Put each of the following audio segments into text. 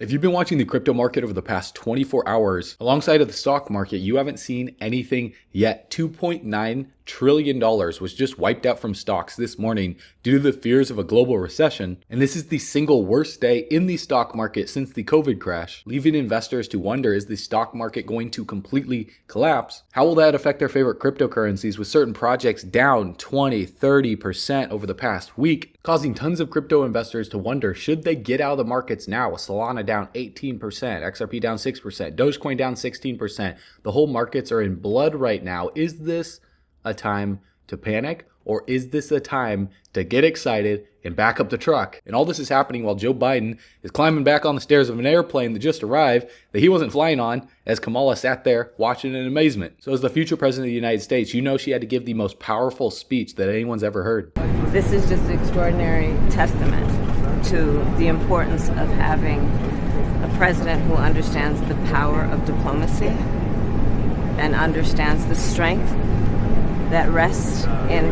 If you've been watching the crypto market over the past 24 hours, alongside of the stock market, you haven't seen anything yet. $2.9 trillion was just wiped out from stocks this morning due to the fears of a global recession. And this is the single worst day in the stock market since the COVID crash, leaving investors to wonder, is the stock market going to completely collapse? How will that affect their favorite cryptocurrencies, with certain projects down 20, 30% over the past week, causing tons of crypto investors to wonder, should they get out of the markets now? With Solana down 18%, XRP down 6%, Dogecoin down 16%. The whole markets are in blood right now. Is this a time to panic, or is this a time to get excited and back up the truck? And all this is happening while Joe Biden is climbing back on the stairs of an airplane that just arrived that he wasn't flying on, as Kamala sat there watching in amazement. So as the future president of the United States, you know she had to give the most powerful speech that anyone's ever heard. This is just an extraordinary testament to the importance of having a president who understands the power of diplomacy and understands the strength that rests in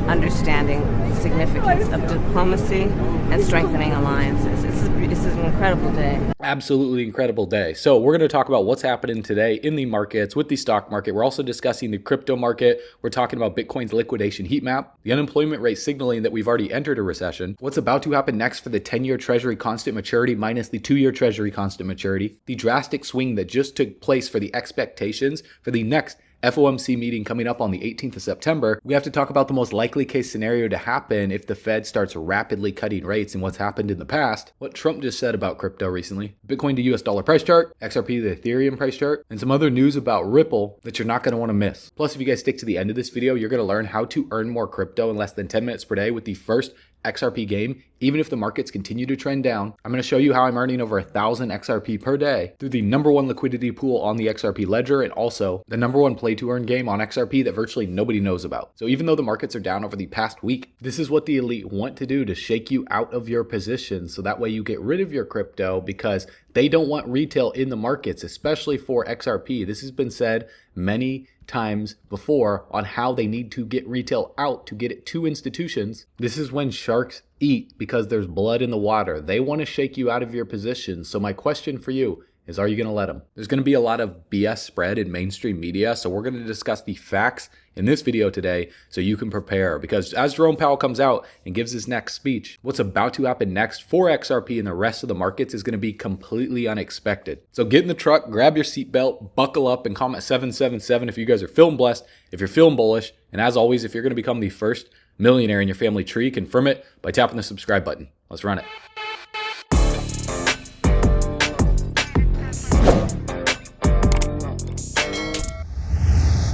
understanding the significance of diplomacy and strengthening alliances. This is an incredible day. Absolutely incredible day. So we're going to talk about what's happening today in the markets with the stock market. We're also discussing the crypto market. We're talking about Bitcoin's liquidation heat map, the unemployment rate signaling that we've already entered a recession, what's about to happen next for the 10-year Treasury constant maturity minus the 2-year Treasury constant maturity, the drastic swing that just took place for the expectations for the next FOMC meeting coming up on the 18th of September. We have to talk about the most likely case scenario to happen if the Fed starts rapidly cutting rates and what's happened in the past, what Trump just said about crypto recently, Bitcoin to US dollar price chart, XRP to Ethereum price chart, and some other news about Ripple that you're not going to want to miss. Plus, if you guys stick to the end of this video, you're going to learn how to earn more crypto in less than 10 minutes per day with the first XRP game, even if the markets continue to trend down. I'm going to show you how I'm earning over 1,000 XRP per day through the #1 liquidity pool on the XRP ledger, and also the #1 play to earn game on XRP that virtually nobody knows about. So even though the markets are down over the past week, this is what the elite want to do to shake you out of your positions, so that way you get rid of your crypto, because they don't want retail in the markets, especially for XRP. This has been said many times before on how they need to get retail out to get it to institutions. This is when sharks eat, because there's blood in the water. They want to shake you out of your position. So my question for you is, are you going to let them? There's going to be a lot of BS spread in mainstream media, so we're going to discuss the facts in this video today so you can prepare, because as Jerome Powell comes out and gives his next speech, what's about to happen next for XRP and the rest of the markets is going to be completely unexpected. So get in the truck, grab your seatbelt, buckle up, and comment 777 if you guys are feeling blessed, if you're feeling bullish, and as always, if you're going to become the first millionaire in your family tree, confirm it by tapping the subscribe button. Let's run it.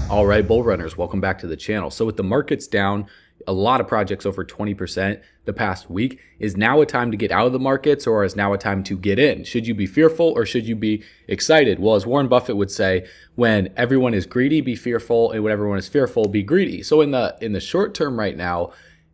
All right, bull runners, welcome back to the channel. So with the markets down, a lot of projects over 20% the past week, is now a time to get out of the markets, or is now a time to get in? Should you be fearful or should you be excited? Well, as Warren Buffett would say, when everyone is greedy, be fearful, and when everyone is fearful, be greedy. So in the short term right now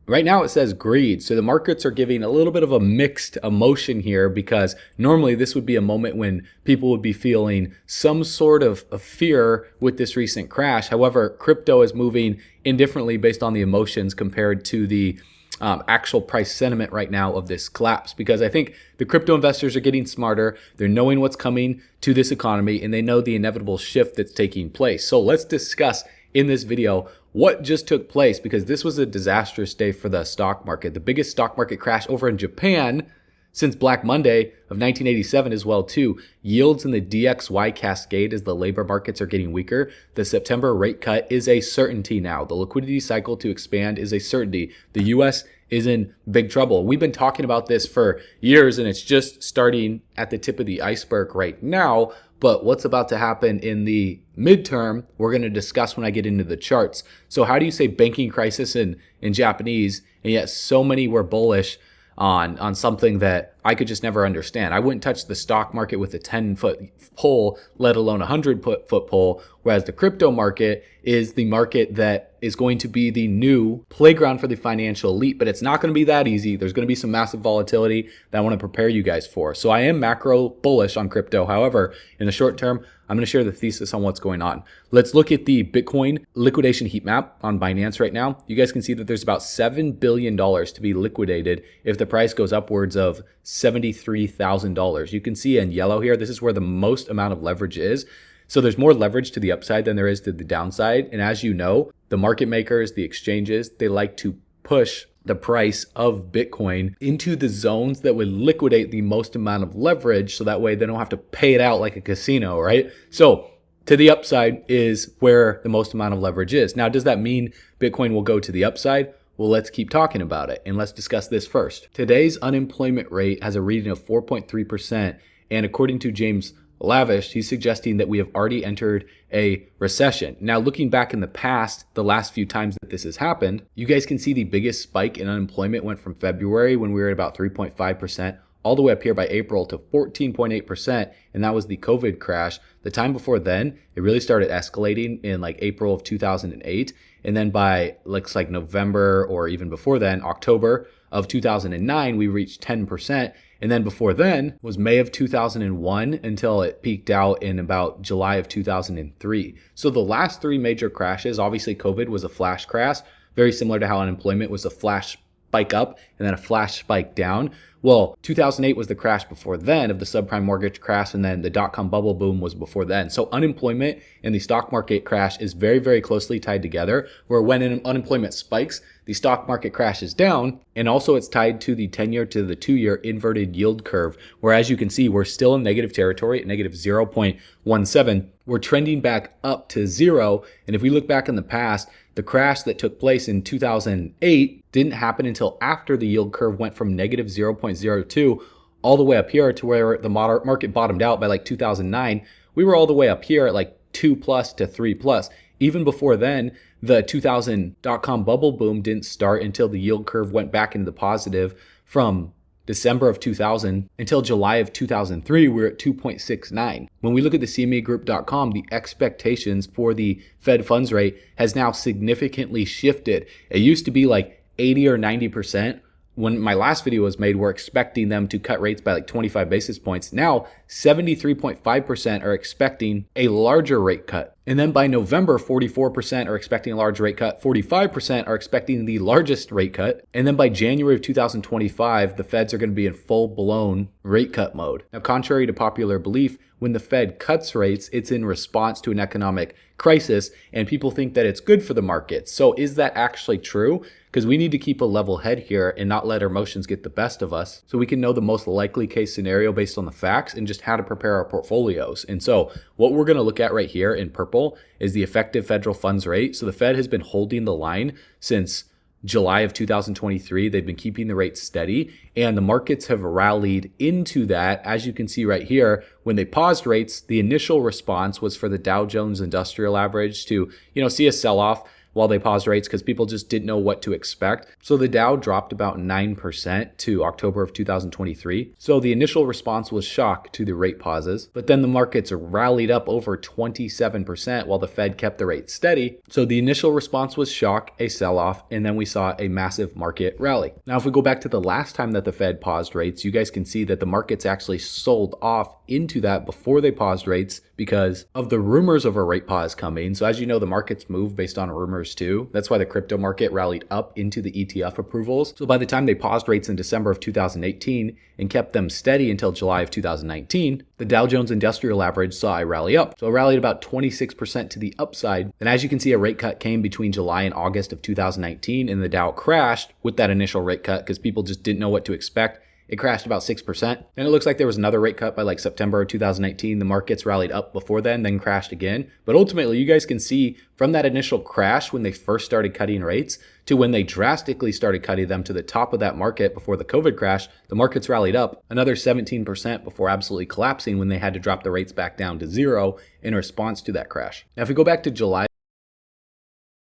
it says greed. So the markets are giving a little bit of a mixed emotion here, because normally this would be a moment when people would be feeling some sort of fear with this recent crash. However, crypto is moving indifferently based on the emotions compared to the actual price sentiment right now of this collapse, because I think the crypto investors are getting smarter. They're knowing what's coming to this economy, and they know the inevitable shift that's taking place. So let's discuss in this video what just took place, because this was a disastrous day for the stock market. The biggest stock market crash over in Japan since Black Monday of 1987 as well too. Yields in the DXY cascade as the labor markets are getting weaker. The September rate cut is a certainty now. The liquidity cycle to expand is a certainty. The US is in big trouble. We've been talking about this for years, and it's just starting at the tip of the iceberg right now. But what's about to happen in the midterm, we're going to discuss when I get into the charts. So how do you say banking crisis in Japanese, and yet so many were bullish on something that I could just never understand? I wouldn't touch the stock market with a 10-foot pole, let alone a 100-foot pole, whereas the crypto market is the market that is going to be the new playground for the financial elite. But it's not going to be that easy. There's going to be some massive volatility that I want to prepare you guys for. So I am macro bullish on crypto. However, in the short term, I'm going to share the thesis on what's going on. Let's look at the Bitcoin liquidation heat map on Binance right now. You guys can see that there's about $7 billion to be liquidated if the price goes upwards of $73,000. You can see in yellow here, this is where the most amount of leverage is. So there's more leverage to the upside than there is to the downside. And as you know, the market makers, the exchanges, they like to push the price of Bitcoin into the zones that would liquidate the most amount of leverage. So that way they don't have to pay it out like a casino, right? So to the upside is where the most amount of leverage is. Now, does that mean Bitcoin will go to the upside? Well, let's keep talking about it and let's discuss this first. Today's unemployment rate has a reading of 4.3%. And according to James Lavish, he's suggesting that we have already entered a recession. Now, looking back in the past, the last few times that this has happened, you guys can see the biggest spike in unemployment went from February when we were at about 3.5%. all the way up here by April to 14.8%, and that was the COVID crash. The time before then, it really started escalating in like April of 2008, and then by looks like November or even before then, October of 2009, we reached 10%, and then before then was May of 2001 until it peaked out in about July of 2003. So the last three major crashes, obviously COVID was a flash crash, very similar to how unemployment was a flash spike up and then a flash spike down. Well, 2008 was the crash before then of the subprime mortgage crash, and then the dot-com bubble boom was before then. So unemployment and the stock market crash is very, very closely tied together, where when unemployment spikes, the stock market crashes down, and also it's tied to the 10-year to the 2-year inverted yield curve, where as you can see, we're still in negative territory at negative 0.17. We're trending back up to zero, and if we look back in the past, the crash that took place in 2008 didn't happen until after the yield curve went from negative 0.02 all the way up here to where the market bottomed out by like 2009. We were all the way up here at like 2 plus to 3 plus. Even before then, the 2000 dot-com bubble boom didn't start until the yield curve went back into the positive from December of 2000 until July of 2003, we're at 2.69. When we look at the CMEgroup.com, the expectations for the Fed funds rate has now significantly shifted. It used to be like 80 or 90%. When my last video was made, we're expecting them to cut rates by like 25 basis points. Now, 73.5% are expecting a larger rate cut. And then by November, 44% are expecting a large rate cut. 45% are expecting the largest rate cut. And then by January of 2025, the Feds are going to be in full-blown rate cut mode. Now, contrary to popular belief, when the Fed cuts rates, it's in response to an economic crisis, and people think that it's good for the markets. So is that actually true? Because we need to keep a level head here and not let our emotions get the best of us, so we can know the most likely case scenario based on the facts and just how to prepare our portfolios. And so what we're going to look at right here in purple is the effective federal funds rate. So the Fed has been holding the line since July of 2023. They've been keeping the rate steady, and the markets have rallied into that. As you can see right here, when they paused rates, the initial response was for the Dow Jones Industrial Average to, see a sell-off while they paused rates because people just didn't know what to expect. So the Dow dropped about 9% to October of 2023. So the initial response was shock to the rate pauses, but then the markets rallied up over 27% while the Fed kept the rate steady. So the initial response was shock, a sell-off, and then we saw a massive market rally. Now, if we go back to the last time that the Fed paused rates, you guys can see that the markets actually sold off into that before they paused rates because of the rumors of a rate pause coming. So as you know, the markets move based on rumors too. That's why the crypto market rallied up into the ETF approvals. So by the time they paused rates in December of 2018 and kept them steady until July of 2019, the Dow Jones Industrial Average saw a rally up. So it rallied about 26% to the upside. And as you can see, a rate cut came between July and August of 2019, and the Dow crashed with that initial rate cut because people just didn't know what to expect. It crashed about 6%. And it looks like there was another rate cut by like September of 2019. The markets rallied up before then crashed again. But ultimately, you guys can see from that initial crash when they first started cutting rates to when they drastically started cutting them to the top of that market before the COVID crash, the markets rallied up another 17% before absolutely collapsing when they had to drop the rates back down to zero in response to that crash. Now, if we go back to July,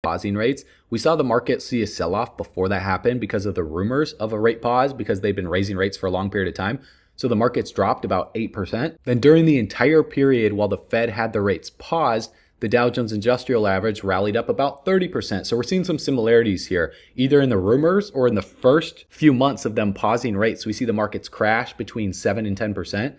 pausing rates, we saw the market see a sell-off before that happened because of the rumors of a rate pause because they've been raising rates for a long period of time. So the markets dropped about 8%. Then during the entire period while the Fed had the rates paused, the Dow Jones Industrial Average rallied up about 30%. So we're seeing some similarities here, either in the rumors or in the first few months of them pausing rates. We see the markets crash between 7 and 10%.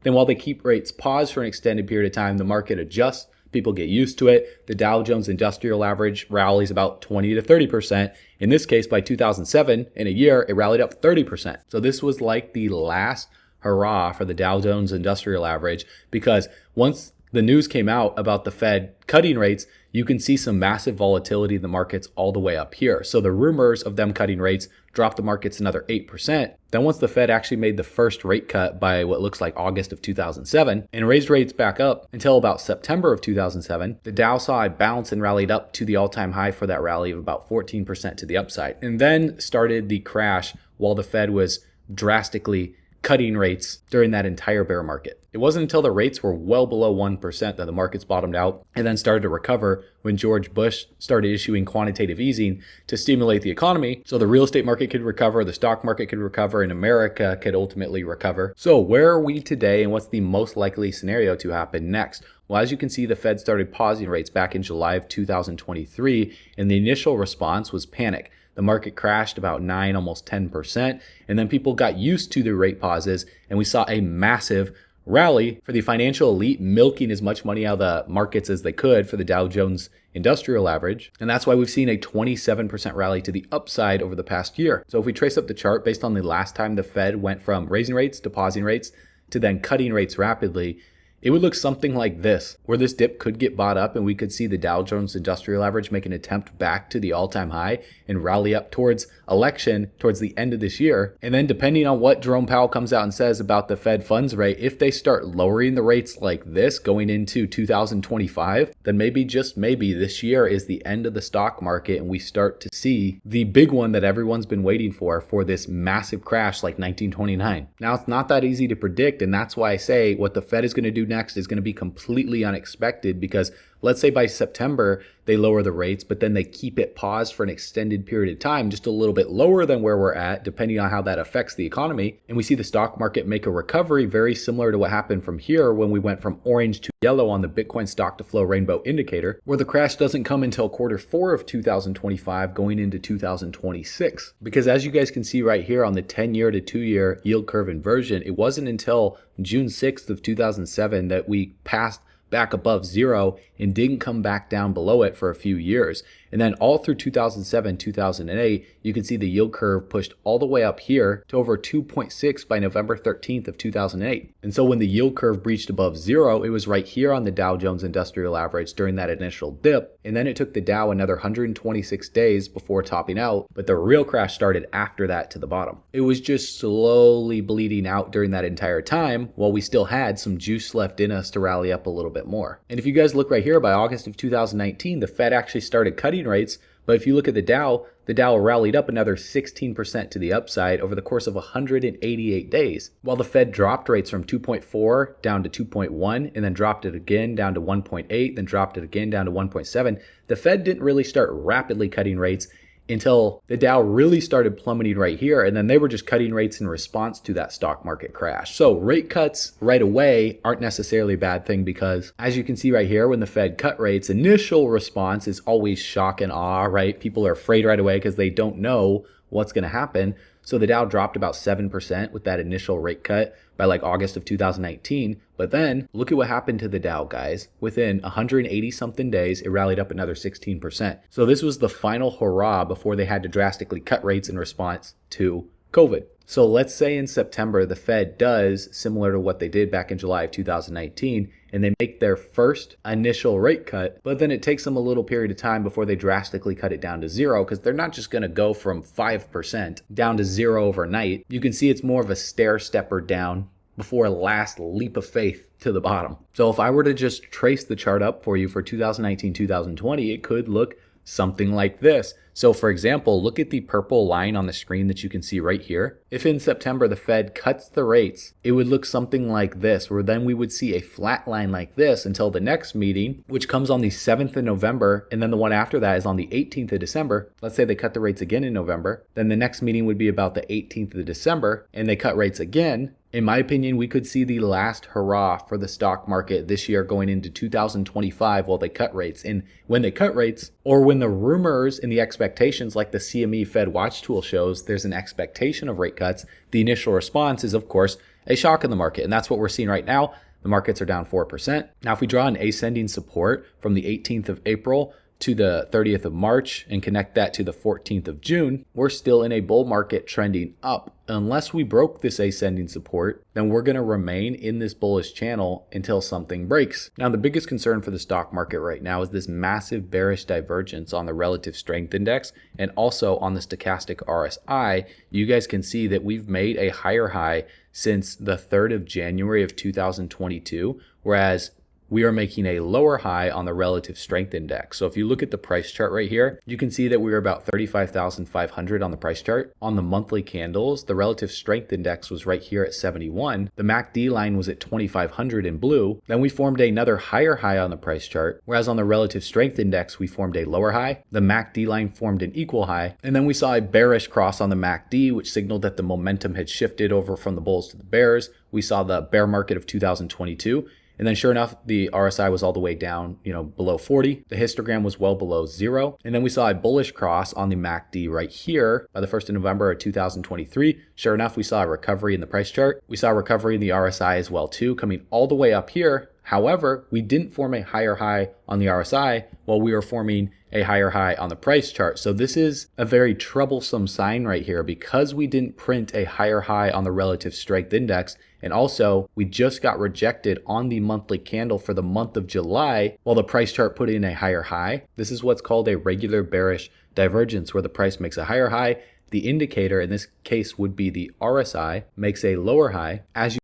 Then while they keep rates paused for an extended period of time, the market adjusts People get used to it. The Dow Jones Industrial Average rallies about 20 to 30%. In this case, by 2007, in a year, it rallied up 30%. So this was like the last hurrah for the Dow Jones Industrial Average, because once the news came out about the Fed cutting rates, you can see some massive volatility in the markets all the way up here. So the rumors of them cutting rates dropped the markets another 8%. Then once the Fed actually made the first rate cut by what looks like August of 2007 and raised rates back up until about September of 2007, the Dow saw a bounce and rallied up to the all-time high for that rally of about 14% to the upside. And then started the crash while the Fed was drastically cutting rates during that entire bear market. It wasn't until the rates were well below 1% that the markets bottomed out and then started to recover when George Bush started issuing quantitative easing to stimulate the economy so the real estate market could recover, the stock market could recover, and America could ultimately recover. So where are we today, and what's the most likely scenario to happen next? Well, as you can see, the Fed started pausing rates back in July of 2023, and the initial response was panic. The market crashed about 9, almost 10%, and then people got used to the rate pauses, and we saw a massive rally for the financial elite milking as much money out of the markets as they could for the Dow Jones Industrial Average. And that's why we've seen a 27% rally to the upside over the past year. So if we trace up the chart based on the last time the Fed went from raising rates to pausing rates to then cutting rates rapidly, it would look something like this, where this dip could get bought up and we could see the Dow Jones Industrial Average make an attempt back to the all-time high and rally up towards election towards the end of this year. And then depending on what Jerome Powell comes out and says about the Fed funds rate, if they start lowering the rates like this going into 2025, then maybe, just maybe, this year is the end of the stock market and we start to see the big one that everyone's been waiting for this massive crash like 1929. Now, it's not that easy to predict, and that's why I say what the Fed is going to do next is going to be completely unexpected, because let's say by September they lower the rates, but then they keep it paused for an extended period of time, just a little bit lower than where we're at, depending on how that affects the economy. And we see the stock market make a recovery very similar to what happened from here when we went from orange to yellow on the Bitcoin stock to flow rainbow indicator, where the crash doesn't come until Q4 of 2025 going into 2026. Because as you guys can see right here on the 10-year to 2-year yield curve inversion, it wasn't until June 6th of 2007 that we passed back above zero and didn't come back down below it for a few years. And then all through 2007, 2008, you can see the yield curve pushed all the way up here to over 2.6 by November 13th of 2008. And so when the yield curve breached above zero, it was right here on the Dow Jones Industrial Average during that initial dip. And then it took the Dow another 126 days before topping out, but the real crash started after that to the bottom. It was just slowly bleeding out during that entire time while we still had some juice left in us to rally up a little bit more. And if you guys look right here, by August of 2019, the Fed actually started cutting rates. But if you look at the Dow rallied up another 16% to the upside over the course of 188 days, while the Fed dropped rates from 2.4 down to 2.1 and then dropped it again down to 1.8, then dropped it again down to 1.7. The Fed didn't really start rapidly cutting rates until the Dow really started plummeting right here, and then they were just cutting rates in response to that stock market crash. So rate cuts right away aren't necessarily a bad thing, because as you can see right here, when the Fed cut rates, initial response is always shock and awe, right? People are afraid right away because they don't know what's going to happen. So the Dow dropped about 7% with that initial rate cut by like August of 2019. But then look at what happened to the Dow, guys. Within 180 something days, it rallied up another 16%. So this was the final hurrah before they had to drastically cut rates in response to COVID. So let's say in September, the Fed does similar to what they did back in July of 2019, and they make their first initial rate cut, but then it takes them a little period of time before they drastically cut it down to zero, because they're not just going to go from 5% down to zero overnight. You can see it's more of a stair stepper down before a last leap of faith to the bottom. So if I were to just trace the chart up for you for 2019, 2020, it could look something like this. So for example, look at the purple line on the screen that you can see right here. If in September the Fed cuts the rates, it would look something like this, where then we would see a flat line like this until the next meeting, which comes on the 7th of November, and then the one after that is on the 18th of December. Let's say they cut the rates again in November, then the next meeting would be about the 18th of December, and they cut rates again. In my opinion, we could see the last hurrah for the stock market this year going into 2025 while they cut rates. And when they cut rates, or when the rumors and the expectations, like the CME Fed Watch tool shows, there's an expectation of rate cuts, the initial response is, of course, a shock in the market. And that's what we're seeing right now. the markets are down 4%. Now, if we draw an ascending support from the 18th of April to the 30th of March and connect that to the 14th of June, we're still in a bull market trending up. Unless we broke this ascending support, then we're going to remain in this bullish channel until something breaks. Now, the biggest concern for the stock market right now is this massive bearish divergence on the relative strength index and also on the stochastic RSI. You guys can see that we've made a higher high since the 3rd of January of 2022, whereas we are making a lower high on the relative strength index. So if you look at the price chart right here, you can see that we were about 35,500 on the price chart. On the monthly candles, the relative strength index was right here at 71. The MACD line was at 2,500 in blue. Then we formed another higher high on the price chart, whereas on the relative strength index, we formed a lower high. The MACD line formed an equal high. And then we saw a bearish cross on the MACD, which signaled that the momentum had shifted over from the bulls to the bears. We saw the bear market of 2022. And then sure enough, the RSI was all the way down, below 40. The histogram was well below 0. And then we saw a bullish cross on the MACD right here by the 1st of November of 2023. Sure enough, we saw a recovery in the price chart. We saw a recovery in the RSI as well too, coming all the way up here. However, we didn't form a higher high on the RSI while we were forming a higher high on the price chart. So this is a very troublesome sign right here because we didn't print a higher high on the relative strength index. And also, we just got rejected on the monthly candle for the month of July while the price chart put in a higher high. This is what's called a regular bearish divergence, where the price makes a higher high. The indicator, in this case would be the RSI, makes a lower high. As you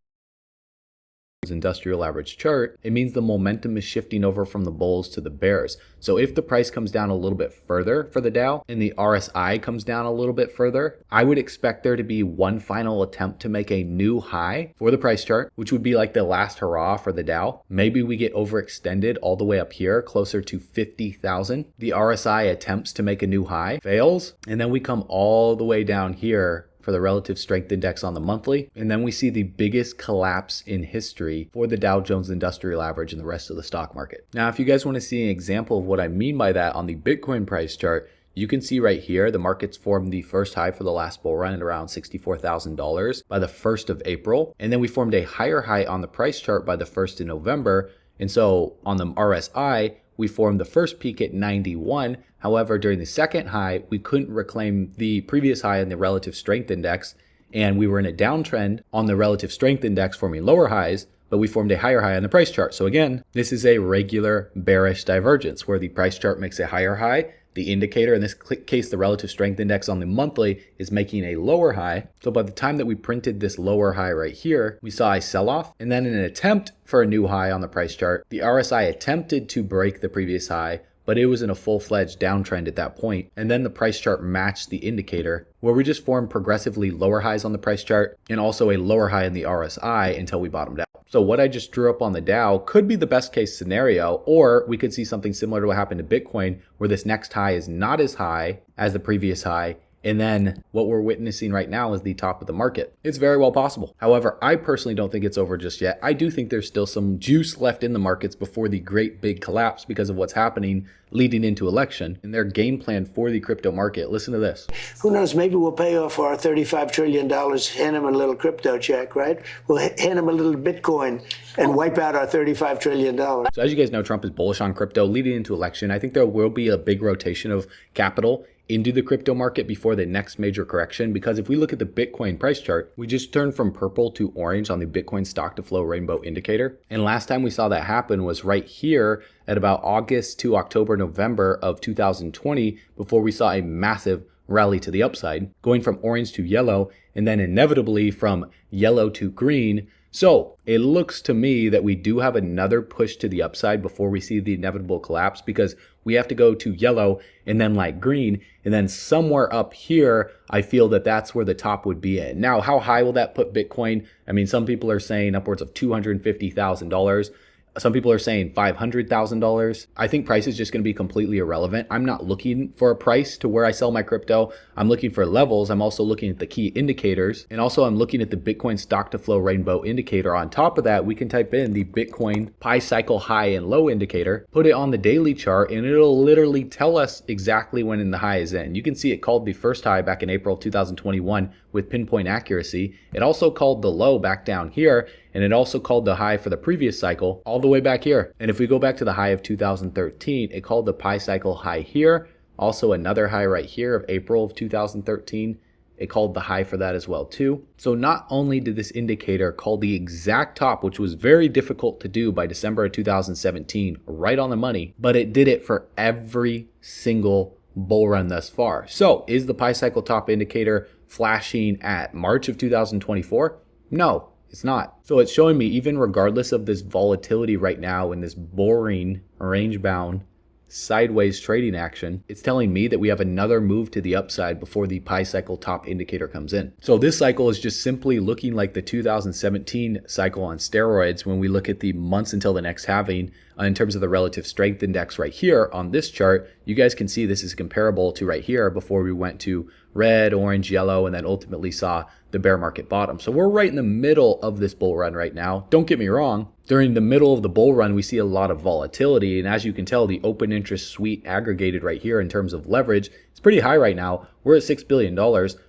industrial average chart, it means the momentum is shifting over from the bulls to the bears. So if the price comes down a little bit further for the Dow and the RSI comes down a little bit further, I would expect there to be one final attempt to make a new high for the price chart, which would be like the last hurrah for the Dow. Maybe we get overextended all the way up here closer to 50,000. The RSI attempts to make a new high, fails, and then we come all the way down here for the relative strength index on the monthly. And then we see the biggest collapse in history for the Dow Jones Industrial Average and the rest of the stock market. Now, if you guys want to see an example of what I mean by that on the Bitcoin price chart, you can see right here, the markets formed the first high for the last bull run at around $64,000 by the 1st of April. And then we formed a higher high on the price chart by the 1st of November. And so on the RSI, we formed the first peak at 91. However, during the second high, we couldn't reclaim the previous high in the relative strength index, and we were in a downtrend on the relative strength index, forming lower highs, but we formed a higher high on the price chart. So again, this is a regular bearish divergence where the price chart makes a higher high. The indicator, in this case, the relative strength index on the monthly, is making a lower high. So by the time that we printed this lower high right here, we saw a sell-off. And then in an attempt for a new high on the price chart, the RSI attempted to break the previous high, but it was in a full-fledged downtrend at that point. And then the price chart matched the indicator, where we just formed progressively lower highs on the price chart and also a lower high in the RSI until we bottomed out. So what I just drew up on the Dow could be the best case scenario, or we could see something similar to what happened to Bitcoin, where this next high is not as high as the previous high. And then what we're witnessing right now is the top of the market. It's very well possible. However, I personally don't think it's over just yet. I do think there's still some juice left in the markets before the great big collapse because of what's happening leading into election and their game plan for the crypto market. Listen to this. Who knows? Maybe we'll pay off our $35 trillion, hand them a little crypto check, right? We'll hand them a little Bitcoin and wipe out our $35 trillion. So as you guys know, Trump is bullish on crypto leading into election. I think there will be a big rotation of capital into the crypto market before the next major correction, because if we look at the Bitcoin price chart, we just turned from purple to orange on the Bitcoin stock to flow rainbow indicator. And last time we saw that happen was right here at about August to October, November of 2020, before we saw a massive rally to the upside, going from orange to yellow, and then inevitably from yellow to green. So it looks to me that we do have another push to the upside before we see the inevitable collapse, because we have to go to yellow and then like green. And then somewhere up here, I feel that that's where the top would be at. Now, how high will that put Bitcoin? I mean, some people are saying upwards of $250,000. Some people are saying $500,000. I think price is just going to be completely irrelevant. I'm not looking for a price to where I sell my crypto. I'm looking for levels. I'm also looking at the key indicators. And also I'm looking at the Bitcoin stock to flow rainbow indicator. On top of that, we can type in the Bitcoin pi cycle high and low indicator, put it on the daily chart, and it'll literally tell us exactly when the high is in. You can see it called the first high back in April 2021 with pinpoint accuracy. It also called the low back down here. And it also called the high for the previous cycle all the way back here. And if we go back to the high of 2013, it called the pi cycle high here. Also another high right here of April of 2013. It called the high for that as well too. So not only did this indicator call the exact top, which was very difficult to do by December of 2017, right on the money, but it did it for every single bull run thus far. So is the pi cycle top indicator flashing at March of 2024? No, it's not. So it's showing me, even regardless of this volatility right now in this boring range bound sideways trading action, it's telling me that we have another move to the upside before the pi cycle top indicator comes in. So this cycle is just simply looking like the 2017 cycle on steroids when we look at the months until the next halving in terms of the relative strength index right here on this chart. You guys can see this is comparable to right here before we went to red, orange, yellow, and then ultimately saw the bear market bottom. So we're right in the middle of this bull run right now. Don't get me wrong. During the middle of the bull run, we see a lot of volatility. And as you can tell, the open interest suite aggregated right here in terms of leverage, it's pretty high right now. We're at $6 billion.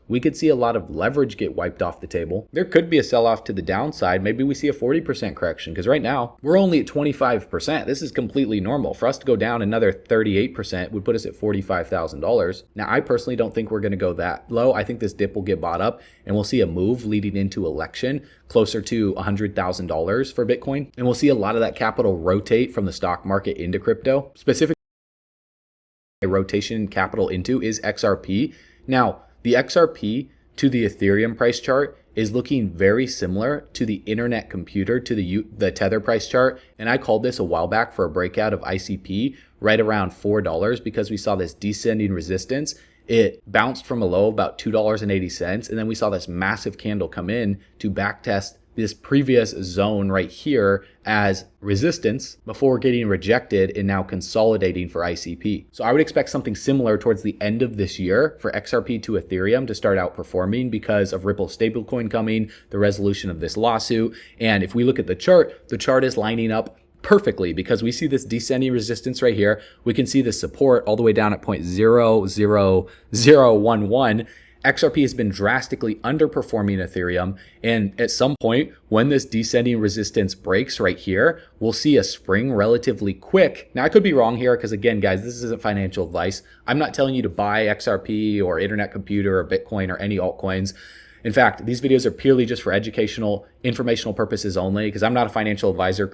We could see a lot of leverage get wiped off the table. There could be a sell-off to the downside. Maybe we see a 40% correction because right now we're only at 25%. This is completely normal. For us to go down another 38% would put us at $45,000. Now, I personally don't think we're going to go that low. I think this dip will get bought up and we'll see a move leading into election closer to $100,000 for Bitcoin. And we'll see a lot of that capital rotate from the stock market into crypto. Specifically, rotation capital into is XRP. Now, the XRP to the Ethereum price chart is looking very similar to the internet computer to the Tether price chart. And I called this a while back for a breakout of ICP right around $4 because we saw this descending resistance. It bounced from a low of about $2.80. And then we saw this massive candle come in to backtest this previous zone right here as resistance before getting rejected and now consolidating for ICP. So I would expect something similar towards the end of this year for XRP to Ethereum to start outperforming because of Ripple stablecoin coming, the resolution of this lawsuit. And if we look at the chart is lining up perfectly because we see this descending resistance right here. We can see the support all the way down at 0.00011. XRP has been drastically underperforming Ethereum, and at some point when this descending resistance breaks right here, we'll see a spring relatively quick. Now I could be wrong here because again guys, this isn't financial advice. I'm not telling you to buy XRP or internet computer or Bitcoin or any altcoins. In fact, these videos are purely just for educational, informational purposes only because I'm not a financial advisor.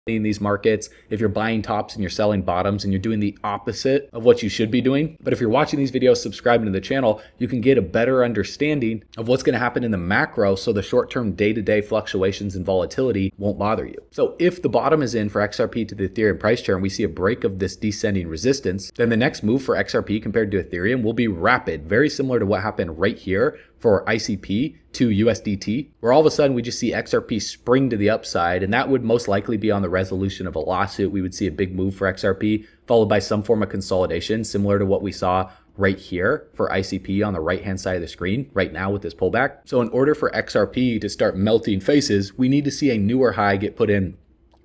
In these markets, if you're buying tops and you're selling bottoms and you're doing the opposite of what you should be doing. But if you're watching these videos, subscribing to the channel, you can get a better understanding of what's going to happen in the macro so the short-term day-to-day fluctuations and volatility won't bother you. So if the bottom is in for XRP to the Ethereum price chart and we see a break of this descending resistance, then the next move for XRP compared to Ethereum will be rapid, very similar to what happened right here for ICP to USDT, where all of a sudden we just see XRP spring to the upside, and that would most likely be on the resolution of a lawsuit. We would see a big move for XRP, followed by some form of consolidation, similar to what we saw right here for ICP on the right-hand side of the screen right now with this pullback. So in order for XRP to start melting faces, we need to see a newer high get put in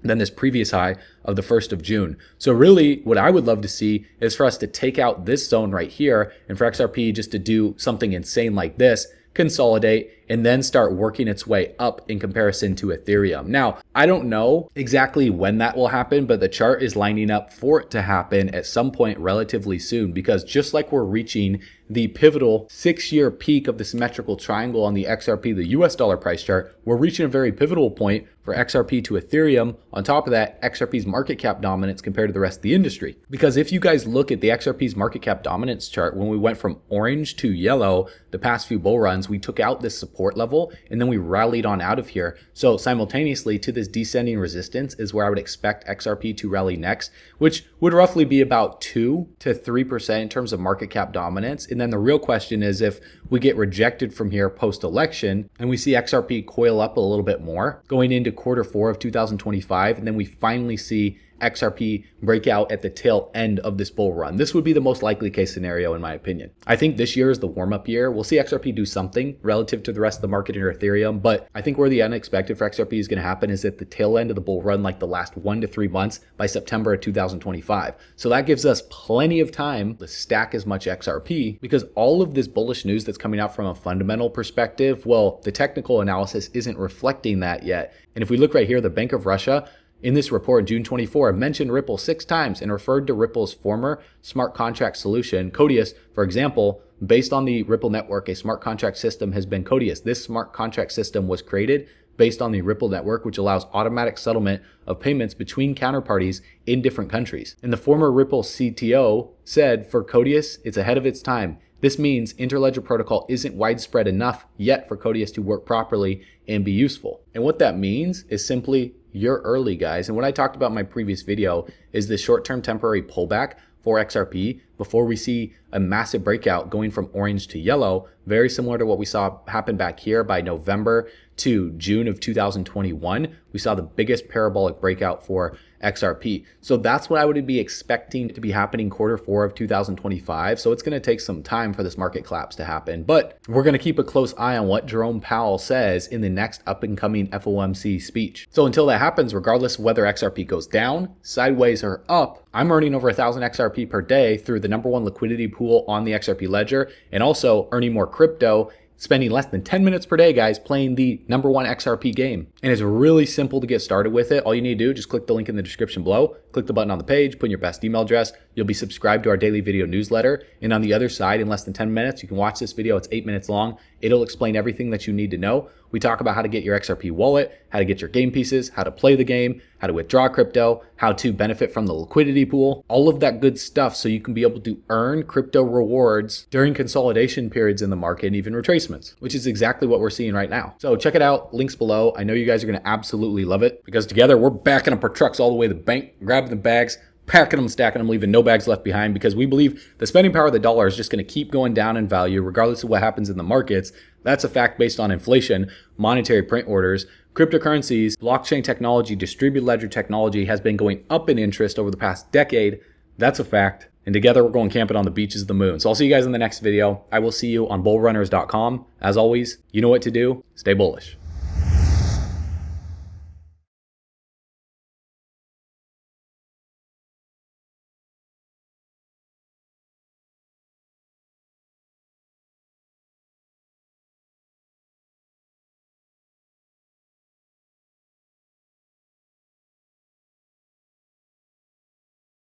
than this previous high of the 1st of June. So really what I would love to see is for us to take out this zone right here and for XRP just to do something insane like this, consolidate, and then start working its way up in comparison to Ethereum. Now, I don't know exactly when that will happen, but the chart is lining up for it to happen at some point relatively soon because just like we're reaching the pivotal 6-year peak of the symmetrical triangle on the XRP, the US dollar price chart, we're reaching a very pivotal point for XRP to Ethereum. On top of that, XRP's market cap dominance compared to the rest of the industry. Because if you guys look at the XRP's market cap dominance chart, when we went from orange to yellow, the past few bull runs, we took out this support level and then we rallied on out of here. So simultaneously to this descending resistance is where I would expect XRP to rally next, which would roughly be about 2 to 3% in terms of market cap dominance. And then the real question is if we get rejected from here post-election and we see XRP coil up a little bit more going into Q4 of 2025, and then we finally see XRP break out at the tail end of this bull run. This would be the most likely case scenario in my opinion. I think this year is the warm-up year. We'll see XRP do something relative to the rest of the market in Ethereum, but I think where the unexpected for XRP is going to happen is at the tail end of the bull run, like the last 1 to 3 months by September of 2025. So that gives us plenty of time to stack as much XRP, because all of this bullish news that's coming out from a fundamental perspective, well, the technical analysis isn't reflecting that yet. And if we look right here, the Bank of Russia in this report, June 24, mentioned Ripple 6 times and referred to Ripple's former smart contract solution, Codius, for example. Based on the Ripple network, a smart contract system has been Codius. This smart contract system was created based on the Ripple network, which allows automatic settlement of payments between counterparties in different countries. And the former Ripple CTO said, for Codius, it's ahead of its time. This means interledger protocol isn't widespread enough yet for Codius to work properly and be useful. And what that means is simply you're early, guys. And what I talked about in my previous video is the short-term temporary pullback for XRP before we see a massive breakout going from orange to yellow, very similar to what we saw happen back here by November to June of 2021. We saw the biggest parabolic breakout for XRP. So that's what I would be expecting to be happening Q4 of 2025. So it's going to take some time for this market collapse to happen, but we're going to keep a close eye on what Jerome Powell says in the next up and coming FOMC speech. So until that happens, regardless of whether XRP goes down, sideways, or up, I'm earning over 1,000 XRP per day through the #1 liquidity pool on the XRP ledger, and also earning more crypto, spending less than 10 minutes per day, guys, playing the #1 XRP game. And it's really simple to get started with it. All you need to do, just click the link in the description below, click the button on the page, put in your best email address. You'll be subscribed to our daily video newsletter. And on the other side, in less than 10 minutes, you can watch this video. It's 8 minutes long. It'll explain everything that you need to know. We talk about how to get your XRP wallet, how to get your game pieces, how to play the game, how to withdraw crypto, how to benefit from the liquidity pool, all of that good stuff so you can be able to earn crypto rewards during consolidation periods in the market and even retracements, which is exactly what we're seeing right now. So check it out, links below. I know you guys are going to absolutely love it, because together we're backing up our trucks all the way to the bank, grabbing the bags, packing them, stacking them, leaving no bags left behind, because we believe the spending power of the dollar is just going to keep going down in value regardless of what happens in the markets. That's a fact based on inflation, monetary print orders, cryptocurrencies, blockchain technology, distributed ledger technology has been going up in interest over the past decade. That's a fact. And together we're going camping on the beaches of the moon. So I'll see you guys in the next video. I will see you on bullrunners.com. As always, you know what to do. Stay bullish.